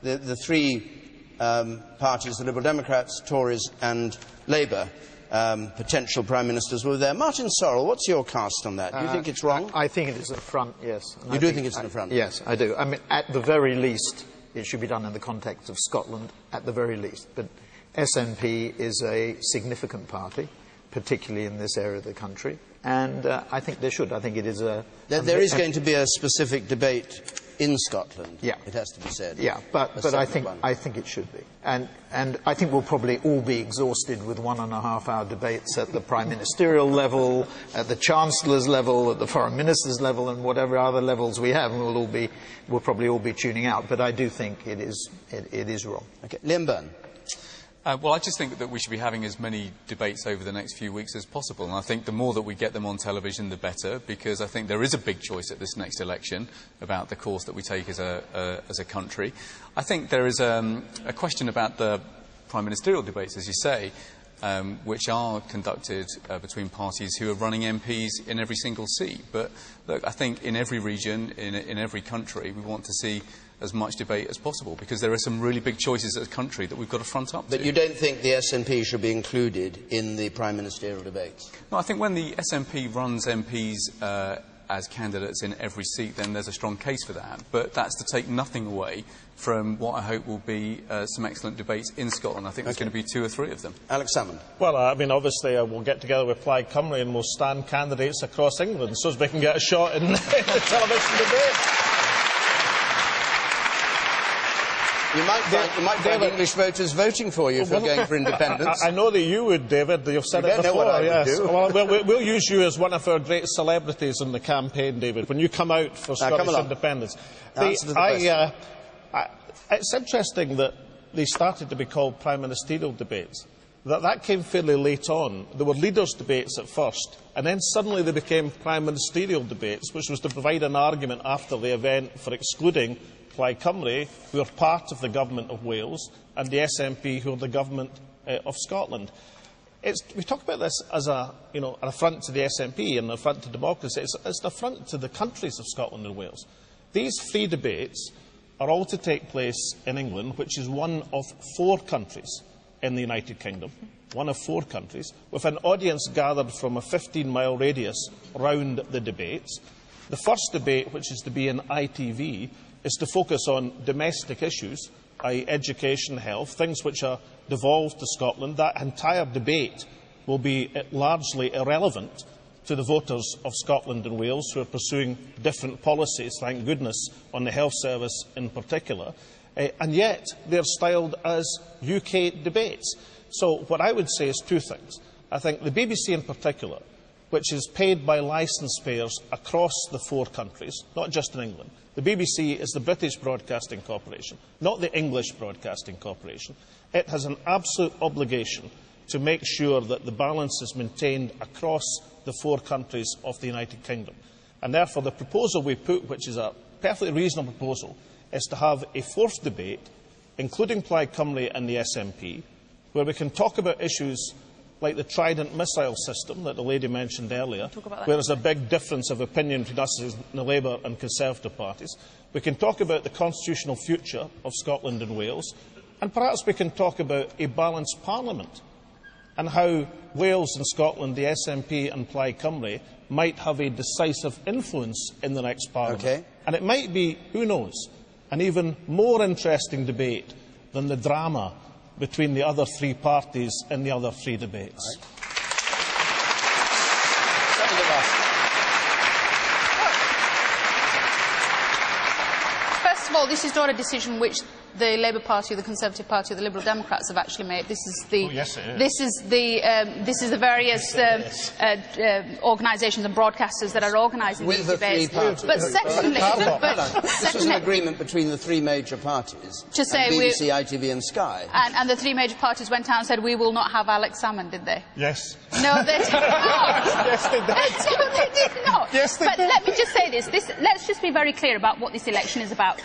the three parties, the Liberal Democrats, Tories and Labour, potential Prime Ministers were there. Martin Sorrell, what's your cast on that? Do you think it's wrong? I think it is an affront, yes. You do think it's an affront? Yes, I do. I mean, at the very least, it should be done in the context of Scotland, at the very least. But SNP is a significant party, particularly in this area of the country, and I think they should. I think it is a... There is going to be a specific debate in Scotland, yeah. It has to be said. Yeah, but I think it should be. And I think we'll probably all be exhausted with 1.5-hour debates at the Prime Ministerial level, at the Chancellor's level, at the Foreign Minister's level, and whatever other levels we have, and we'll probably all be tuning out. But I do think it is wrong. Okay. Liam Byrne. Well, I just think that we should be having as many debates over the next few weeks as possible. And I think the more that we get them on television, the better, because I think there is a big choice at this next election about the course that we take as a country. I think there is a question about the prime ministerial debates, as you say, which are conducted between parties who are running MPs in every single seat. But look, I think in every region, in every country, we want to see as much debate as possible, because there are some really big choices as a country that we've got to front up to. But you don't think the SNP should be included in the prime ministerial debates? No, I think when the SNP runs MPs as candidates in every seat, then there's a strong case for that. But that's to take nothing away from what I hope will be some excellent debates in Scotland. I think there's going to be 2 or 3 of them. Alex Salmond. Well, I mean, obviously we'll get together with Plaid Cymru and we'll stand candidates across England so as we can get a shot in the television debate. You might find English voters voting for you if you're going for independence. I know that you would, David. You've said it before. Know what I would yes. do. Well, we'll use you as one of our great celebrities in the campaign, David, when you come out for Scottish independence. It's interesting that they started to be called prime ministerial debates. That came fairly late on. There were leaders' debates at first, and then suddenly they became prime ministerial debates, which was to provide an argument after the event for excluding Plaid Cymru, who are part of the Government of Wales, and the SNP, who are the Government of Scotland. We talk about this as an affront to the SNP and an affront to democracy. It's an affront to the countries of Scotland and Wales. These 3 debates are all to take place in England, which is one of 4 countries in the United Kingdom, one of 4 countries, with an audience gathered from a 15-mile radius round the debates. The first debate, which is to be in ITV, is to focus on domestic issues, i.e. education, health, things which are devolved to Scotland. That entire debate will be largely irrelevant to the voters of Scotland and Wales, who are pursuing different policies, thank goodness, on the health service in particular. And yet they're styled as UK debates. So what I would say is 2 things. I think the BBC in particular, which is paid by licence payers across the 4 countries, not just in England. The BBC is the British Broadcasting Corporation, not the English Broadcasting Corporation. It has an absolute obligation to make sure that the balance is maintained across the 4 countries of the United Kingdom. And therefore, the proposal we put, which is a perfectly reasonable proposal, is to have a 4th debate, including Plaid Cymru and the SNP, where we can talk about issues like the Trident missile system that the lady mentioned earlier, where there's a big difference of opinion between us as the Labour and Conservative parties. We can talk about the constitutional future of Scotland and Wales, and perhaps we can talk about a balanced parliament and how Wales and Scotland, the SNP and Plaid Cymru, might have a decisive influence in the next parliament. Okay. And it might be, who knows, an even more interesting debate than the drama between the other 3 parties in the other 3 debates. Right. First of all, this is not a decision which the Labour Party, or the Conservative Party, or the Liberal Democrats have actually made. This is the this is the various organisations and broadcasters that are organising these debates. But secondly, this was an agreement between the 3 major parties, to say BBC, ITV and Sky. And the 3 major parties went out and said, we will not have Alex Salmond, did they? Yes. No, they did not. Yes, they did. No, they did not. Yes, they but did. let me just say this. Let's just be very clear about what this election is about.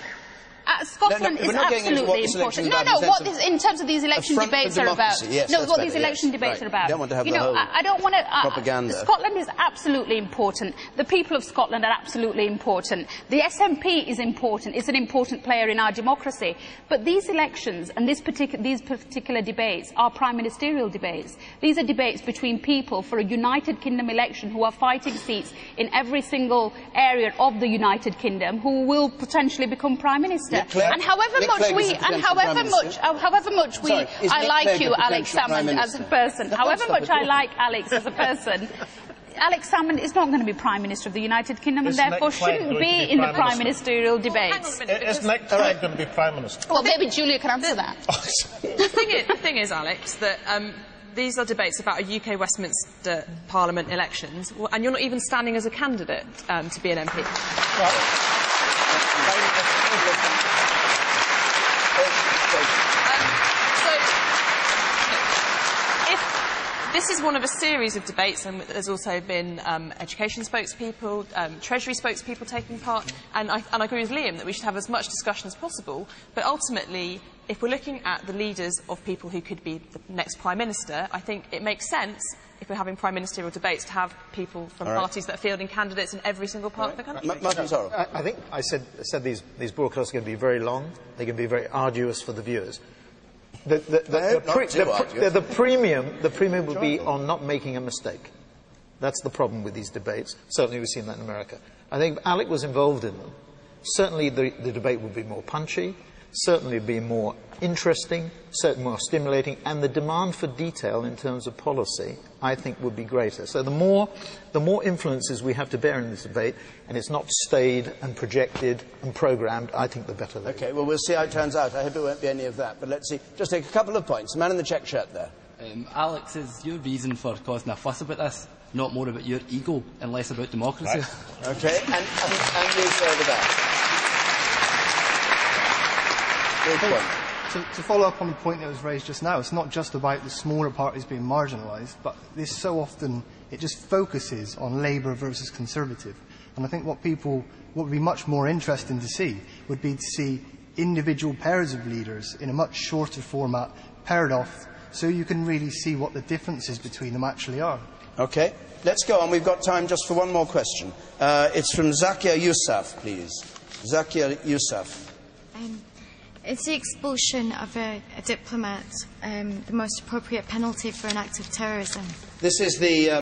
Scotland is absolutely important. In terms of these election debates are about. Yes, no, what these election debates are about. You don't want to have the whole I don't want to. propaganda. Scotland is absolutely important. The people of Scotland are absolutely important. The SNP is important. It's an important player in our democracy. But these elections and these particular debates are prime ministerial debates. These are debates between people for a United Kingdom election who are fighting seats in every single area of the United Kingdom, who will potentially become prime minister. And however much I like you, Alex Salmond, as a person. However much I like Alex as a person. Alex Salmond is not going to be Prime Minister of the United Kingdom and therefore shouldn't be in the prime ministerial debates. Is Nick Clegg going to be Prime Minister? Well, maybe Julia can answer that. The thing is, Alex, that these are debates about a UK Westminster Parliament elections, and you're not even standing as a candidate to be an MP. This is one of a series of debates, and there's also been education spokespeople, Treasury spokespeople taking part, and I agree with Liam that we should have as much discussion as possible, but ultimately, if we're looking at the leaders of people who could be the next Prime Minister, I think it makes sense, if we're having prime ministerial debates, to have people from parties that are fielding candidates in every single part of the country. I think I said these broadcasts are going to be very long, they're going to be very arduous for the viewers. The premium will be on not making a mistake. That's the problem with these debates. Certainly we've seen that in America. I think if Alec was involved in them, certainly the debate would be more punchy, certainly be more interesting, certainly more stimulating, and the demand for detail in terms of policy, I think, would be greater. So the more influences we have to bear in this debate, and it's not stayed and projected and programmed, I think the better. Okay, well, we'll see how it turns out. I hope it won't be any of that. But let's see. Just take a couple of points. The man in the check shirt there. Alex, is your reason for causing a fuss about this not more about your ego and less about democracy? Right. Okay, and you over there. To follow up on the point that was raised just now, it's not just about the smaller parties being marginalised, but this so often, it just focuses on Labour versus Conservative. And I think what would be much more interesting to see would be to see individual pairs of leaders in a much shorter format paired off, so you can really see what the differences between them actually are. Okay, let's go on. We've got time just for one more question. It's from Zakia Yousaf, please. Zakia Yousaf. Is the expulsion of a diplomat the most appropriate penalty for an act of terrorism? This is the